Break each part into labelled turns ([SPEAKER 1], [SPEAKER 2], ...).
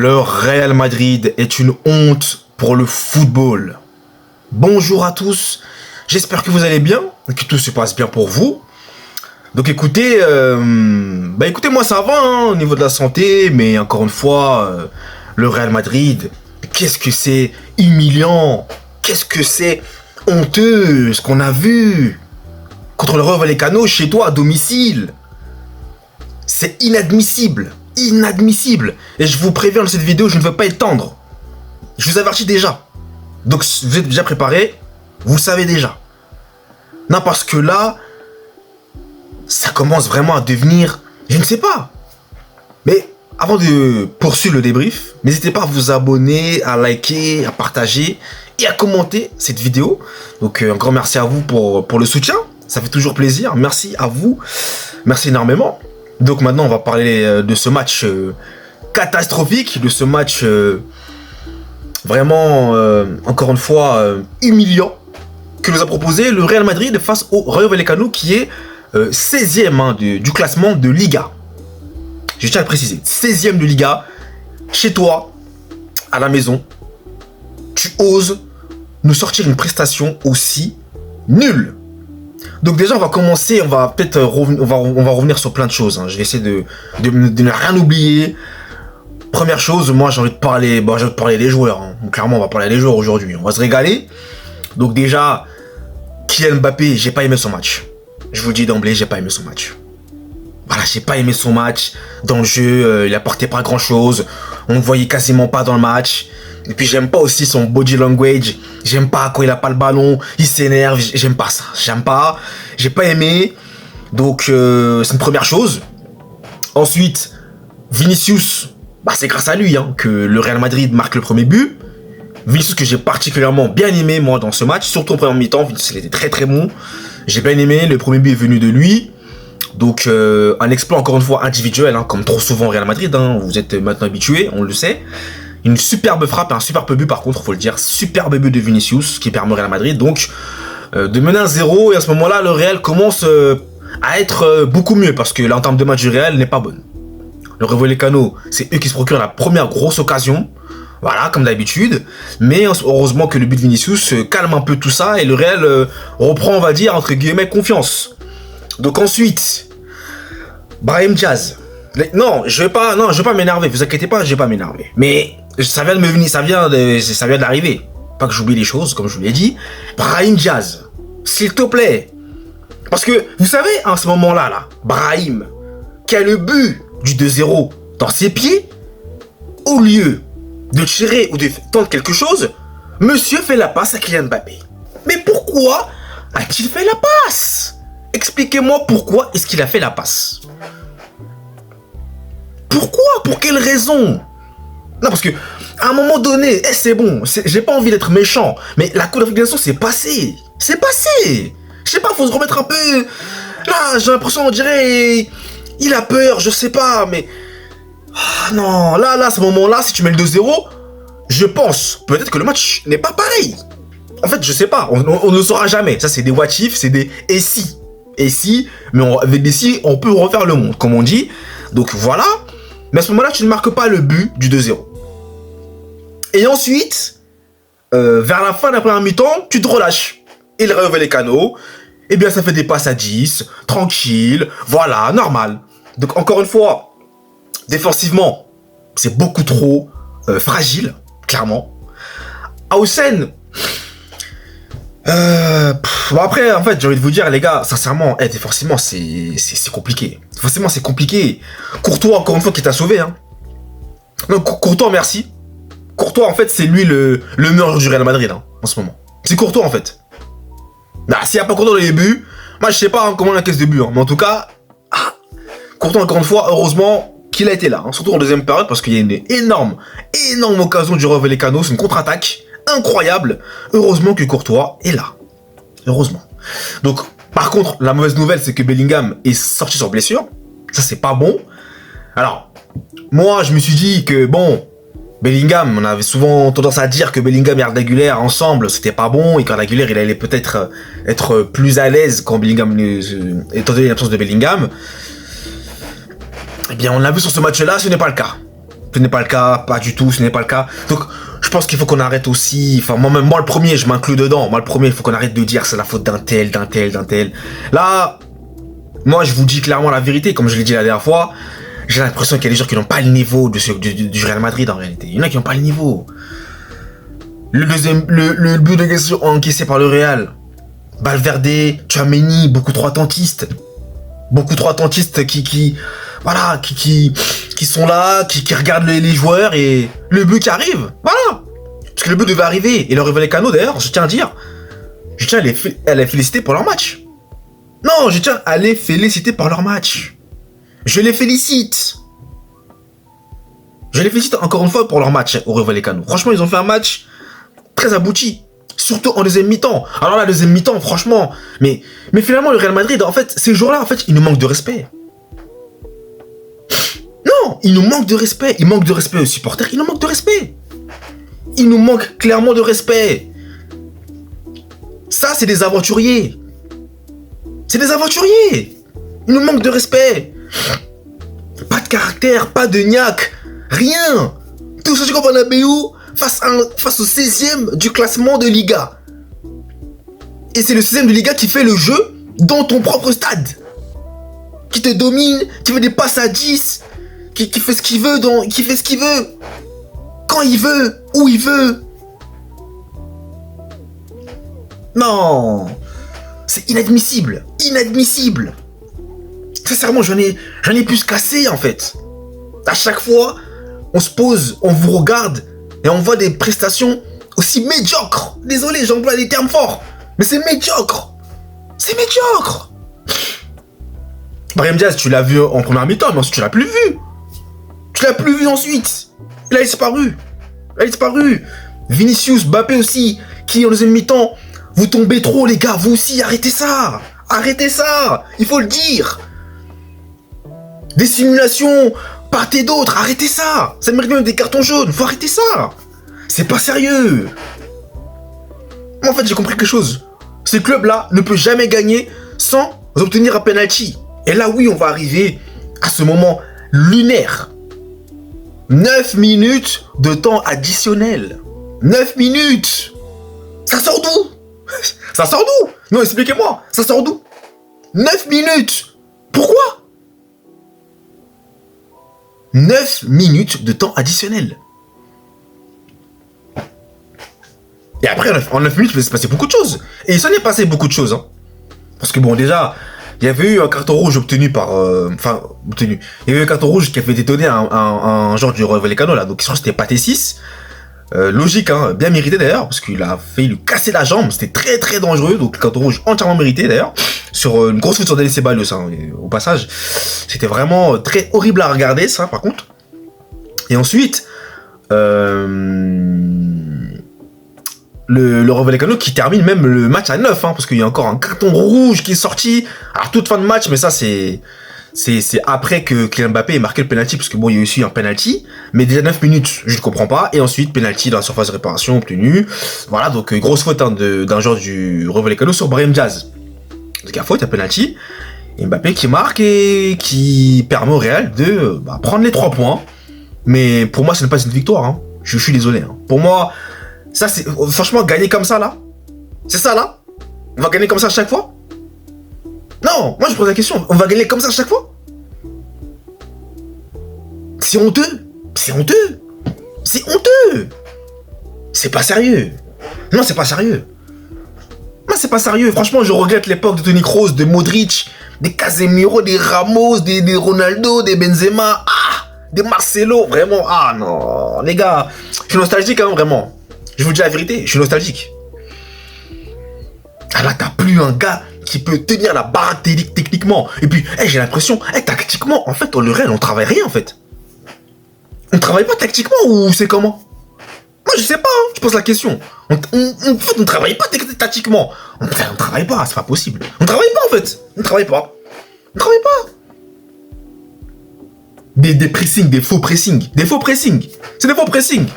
[SPEAKER 1] Le Real Madrid est une honte pour le football. Bonjour à tous, j'espère que vous allez bien et que tout se passe bien pour vous. Donc écoutez, écoutez, moi ça va hein, au niveau de la santé, mais encore une fois, le Real Madrid, qu'est-ce que c'est humiliant, qu'est-ce que c'est honteux ce qu'on a vu contre le Rayo Vallecano chez toi à domicile. C'est inadmissible. Inadmissible. Et je vous préviens dans cette vidéo, je ne veux pas être tendre. Je vous avertis déjà. Donc si vous êtes déjà préparés, vous savez déjà. Non, parce que là, ça commence vraiment à devenir... Je ne sais pas. Mais avant de poursuivre le débrief, n'hésitez pas à vous abonner, à liker, à partager et à commenter cette vidéo. Donc un grand merci à vous pour le soutien. Ça fait toujours plaisir. Merci à vous. Merci énormément. Donc maintenant on va parler de ce match catastrophique, de ce match vraiment, encore une fois, humiliant que nous a proposé le Real Madrid face au Rayo Vallecano qui est 16e du classement de Liga. Je tiens à le préciser, 16e de Liga, chez toi, à la maison, tu oses nous sortir une prestation aussi nulle. Donc déjà on va commencer, on va peut-être on va revenir sur plein de choses. Hein. Je vais essayer de ne rien oublier. Première chose, moi j'ai envie de parler, des joueurs. Hein. Donc, clairement on va parler des joueurs aujourd'hui. On va se régaler. Donc déjà, Kylian Mbappé, j'ai pas aimé son match. Je vous le dis d'emblée, j'ai pas aimé son match. Voilà, j'ai pas aimé son match. Dans le jeu, il apportait pas grand chose. On ne voyait quasiment pas dans le match. Et puis j'aime pas aussi son body language. J'aime pas quand il a pas le ballon, il s'énerve. J'aime pas ça. J'aime pas. J'ai pas aimé. Donc c'est une première chose. Ensuite, Vinicius, c'est grâce à lui hein, que le Real Madrid marque le premier but. Vinicius que j'ai particulièrement bien aimé moi dans ce match, surtout en première mi-temps. Vinicius il était très très bon. J'ai bien aimé. Le premier but est venu de lui. Donc un exploit encore une fois individuel, hein, comme trop souvent au Real Madrid. Hein, vous êtes maintenant habitués, on le sait. Une superbe frappe, un superbe but par contre, faut le dire. Superbe but de Vinicius qui permet au Real Madrid. Donc de mener 1-0 et à ce moment-là, le Real commence à être beaucoup mieux parce que l'entame de match du Real n'est pas bonne. Le Rayo Vallecano, c'est eux qui se procurent la première grosse occasion. Voilà, comme d'habitude. Mais heureusement que le but de Vinicius calme un peu tout ça et le Real reprend, on va dire, entre guillemets, confiance. Donc ensuite, Brahim Diaz. Non, je vais pas m'énerver. Vous inquiétez pas, je vais pas m'énerver. Mais ça vient de me venir, ça vient d'arriver. Pas que j'oublie les choses, comme je vous l'ai dit. Brahim Diaz, s'il te plaît. Parce que vous savez, à ce moment-là, Brahim, qui a le but du 2-0 dans ses pieds, au lieu de tirer ou de tenter quelque chose, monsieur fait la passe à Kylian Mbappé. Mais pourquoi a-t-il fait la passe? Expliquez-moi pourquoi est-ce qu'il a fait la passe. Pourquoi? Pour quelle raison? Non, parce que à un moment donné, c'est bon, j'ai pas envie d'être méchant, mais la Coupe d'Afrique des Nations, c'est passé. C'est passé. Je sais pas, faut se remettre un peu... Là, j'ai l'impression, on dirait... Il a peur, je sais pas, mais... Ah, non, là, à ce moment-là, si tu mets le 2-0, je pense peut-être que le match n'est pas pareil. En fait, je sais pas, on ne le saura jamais. Ça, c'est des what if, c'est des et si. Et si, mais avec des si, on peut refaire le monde, comme on dit. Donc voilà. Mais à ce moment-là, tu ne marques pas le but du 2-0. Et ensuite, vers la fin de la première mi-temps, tu te relâches. Et le Rayo Vallecano, eh bien, ça fait des passes à 10, tranquille, voilà, normal. Donc encore une fois, défensivement, c'est beaucoup trop fragile, clairement. Hausen, après, en fait, j'ai envie de vous dire, les gars, sincèrement, défensivement, c'est compliqué. Forcément, c'est compliqué. Courtois, encore une fois, qui t'a sauvé. Hein. Donc, Courtois, merci. Courtois, en fait, c'est lui le meilleur du Real Madrid, hein, en ce moment. C'est Courtois, en fait. S'il n'y a pas Courtois dans les buts, moi, je sais pas hein, comment on encaisse des buts. Hein, mais en tout cas, Courtois, encore une fois, heureusement qu'il a été là. Hein, surtout en deuxième période, parce qu'il y a une énorme occasion du Rayo Vallecano. C'est une contre-attaque incroyable. Heureusement que Courtois est là. Heureusement. Donc, par contre, la mauvaise nouvelle, c'est que Bellingham est sorti sur blessure. Ça, c'est pas bon. Alors, moi, je me suis dit que, bon, Bellingham, on avait souvent tendance à dire que Bellingham et Arda Güler ensemble, c'était pas bon, et qu'Arda Güler, il allait peut-être être plus à l'aise quand Bellingham, étant donné l'absence de Bellingham. Eh bien, on l'a vu sur ce match-là, ce n'est pas le cas. Ce n'est pas le cas, pas du tout, ce n'est pas le cas. Donc, je pense qu'il faut qu'on arrête aussi. Enfin, moi, le premier, je m'inclus dedans. Moi, le premier, il faut qu'on arrête de dire c'est la faute d'un tel. Là, moi, je vous dis clairement la vérité, comme je l'ai dit la dernière fois. J'ai l'impression qu'il y a des gens qui n'ont pas le niveau du Real Madrid en réalité. Il y en a qui n'ont pas le niveau. Le but de question encaissé par le Real. Valverde, Tchouaméni, beaucoup trop attentistes. Beaucoup trop attentistes qui sont là, qui regardent les joueurs et le but qui arrive. Voilà. Parce que le but devait arriver. Et le Rayo Vallecano, d'ailleurs, je tiens à dire, je tiens à les féliciter pour leur match. Non, je tiens à les féliciter pour leur match. Je les félicite. Je les félicite encore une fois pour leur match au Rayo Vallecano. Franchement, ils ont fait un match très abouti. Surtout en deuxième mi-temps. Alors la deuxième mi-temps, franchement. Mais finalement, le Real Madrid, en fait, ces jours-là, en fait, il nous manque de respect. Non, il nous manque de respect. Il manque de respect aux supporters. Il nous manque de respect. Il nous manque clairement de respect. Ça, c'est des aventuriers. C'est des aventuriers. Il nous manque de respect. Pas de caractère, pas de niaque. Rien. Tout ça, c'est comme Bernabéu face au 16e du classement de Liga. Et c'est le 16e de Liga qui fait le jeu dans ton propre stade. Qui te domine, qui fait des passes à 10, qui fait ce qu'il veut, qui fait ce qu'il veut. Quand il veut, où il veut. Non. C'est inadmissible. Inadmissible. Sincèrement, j'en ai plus cassé en fait. À chaque fois, on se pose, on vous regarde et on voit des prestations aussi médiocres. Désolé, j'emploie des termes forts, mais c'est médiocre. C'est médiocre. Brahim Diaz, tu l'as vu en première mi-temps, mais ensuite tu l'as plus vu. Tu l'as plus vu ensuite. Il a disparu. Vinicius, Mbappé aussi, qui en deuxième mi-temps, vous tombez trop les gars, vous aussi, arrêtez ça. Arrêtez ça, il faut le dire. Des simulations, partez d'autres, arrêtez ça. Ça mérite même des cartons jaunes, faut arrêter ça. C'est pas sérieux. Moi, en fait, j'ai compris quelque chose. Ce club-là ne peut jamais gagner sans obtenir un penalty. Et là, oui, on va arriver à ce moment lunaire. 9 minutes de temps additionnel. 9 minutes. Ça sort d'où? Ça sort d'où? Non, expliquez-moi. Ça sort d'où? 9 minutes. Pourquoi? 9 minutes de temps additionnel. Et après, en 9 minutes, il peut se passer beaucoup de choses. Et il s'en est passé beaucoup de choses. Hein. Parce que bon, déjà, il y avait eu un carton rouge obtenu par... obtenu. Il y avait eu un carton rouge qui avait été donné à un joueur du Rayo Vallecano, là. Donc, je crois que c'était Pathé 6. Logique, hein, bien mérité d'ailleurs, parce qu'il a failli lui casser la jambe. C'était très très dangereux. Donc, le carton rouge entièrement mérité d'ailleurs. Sur une grosse faute sur Denis Ceballos, hein, au passage. C'était vraiment très horrible à regarder, ça, par contre. Et ensuite... le Rayo Vallecano qui termine même le match à 9, hein, parce qu'il y a encore un carton rouge qui est sorti à toute fin de match, mais ça c'est après que Kylian Mbappé ait marqué le penalty, parce que bon, il y a aussi un penalty, mais déjà 9 minutes, je ne comprends pas, et ensuite penalty dans la surface de réparation obtenue. Voilà, donc grosse faute hein, d'un joueur du Rayo Vallecano sur Brahim Diaz. Donc il y a faute, il y a penalty, et Mbappé qui marque et qui permet au Real de prendre les 3 points. Mais pour moi, ce n'est pas une victoire, hein. Je suis désolé. Hein. Pour moi, ça c'est franchement gagner comme ça là. C'est ça là. On va gagner comme ça à chaque fois. Non, moi je pose la question. On va gagner comme ça à chaque fois. C'est honteux. C'est honteux. C'est honteux. C'est pas sérieux. Non, c'est pas sérieux. Non, c'est pas sérieux. Franchement, je regrette l'époque de Toni Kroos, de Modric, des Casemiro, des Ramos, des Ronaldo, des Benzema, des Marcelo. Vraiment, non. Les gars, je suis nostalgique, hein, vraiment. Je vous dis la vérité, je suis nostalgique. Ah là, t'as plus un gars qui peut tenir la baraque techniquement. Et puis, j'ai l'impression, tactiquement, en fait, le Real, on travaille rien, en fait. On travaille pas tactiquement ou c'est comment? Moi, je sais pas, hein, je pose la question. On travaille pas tactiquement. On travaille pas, c'est pas possible. On travaille pas, en fait. On travaille pas. On travaille pas. Des pressings, des faux pressings. Des faux pressings. C'est des faux pressings.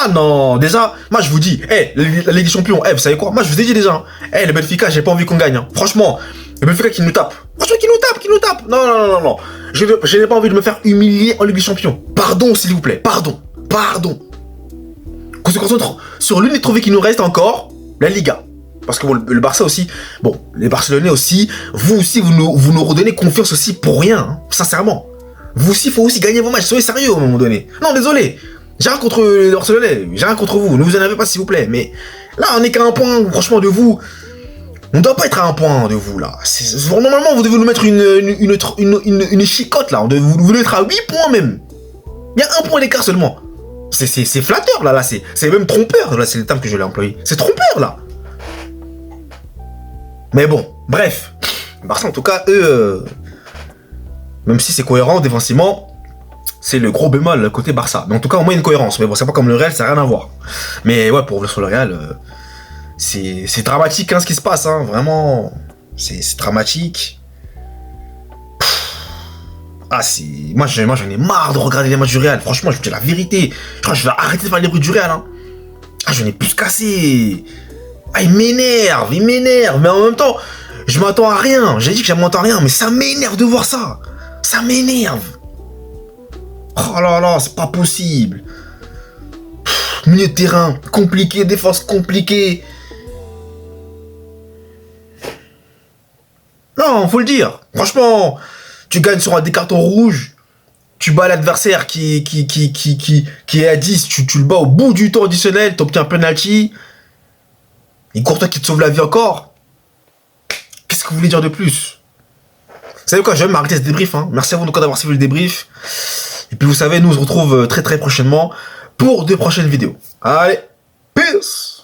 [SPEAKER 1] Ah non, déjà, moi je vous dis, la Ligue des Champions, vous savez quoi? Moi je vous ai dit déjà, le Benfica, j'ai pas envie qu'on gagne. Hein. Franchement, Et Benfica qui nous tape. Franchement, qui nous tape. Non, non, non, non, non. Je n'ai pas envie de me faire humilier en Ligue des Champions. Pardon, s'il vous plaît. Pardon. Qu'on se concentre sur l'une des trophées qui nous reste encore, la Liga. Parce que bon, le Barça aussi, bon, les Barcelonais aussi, vous aussi, vous nous redonnez confiance aussi pour rien, hein, sincèrement. Vous aussi, il faut aussi gagner vos matchs, soyez sérieux à un moment donné. Non, désolé, j'ai rien contre les Barcelonais, j'ai rien contre vous, ne vous énervez pas s'il vous plaît, mais là, on n'est qu'à un point, franchement, de vous. On ne doit pas être à un point de vous, là. Normalement, vous devez nous mettre une chicote, là. Vous devez être à 8 points, même. Il y a un point d'écart seulement. C'est flatteur, là. C'est même trompeur, là. C'est le terme que je l'ai employé. C'est trompeur, là. Mais bon, bref. Barça, en tout cas, eux... même si c'est cohérent défensivement, c'est le gros bémol côté Barça. Mais en tout cas, au moins, une cohérence. Mais bon, c'est pas comme le Real, ça n'a rien à voir. Mais ouais, pour revenir sur le Real... c'est dramatique hein, ce qui se passe, hein, vraiment. C'est dramatique. Ah, moi j'en ai marre de regarder les matchs du Real. Franchement, je vous dis la vérité. Je crois que je vais arrêter de faire les bruits du Real. Hein. Ah, j'en ai plus cassé. Ah, il m'énerve. Mais en même temps, je m'attends à rien. J'ai dit que je m'attends à rien, mais ça m'énerve de voir ça. Ça m'énerve. Oh là là, c'est pas possible. Milieu de terrain, compliqué, défense compliquée. Non, faut le dire. Franchement, tu gagnes sur des cartons rouges. Tu bats l'adversaire qui est à 10. Tu le bats au bout du temps additionnel. T'obtiens un penalty. Et Courtois qui te sauve la vie encore. Qu'est-ce que vous voulez dire de plus? Vous savez quoi, je vais m'arrêter ce débrief. Hein. Merci à vous d'avoir suivi le débrief. Et puis vous savez, nous on se retrouve très très prochainement pour de prochaines vidéos. Allez, peace!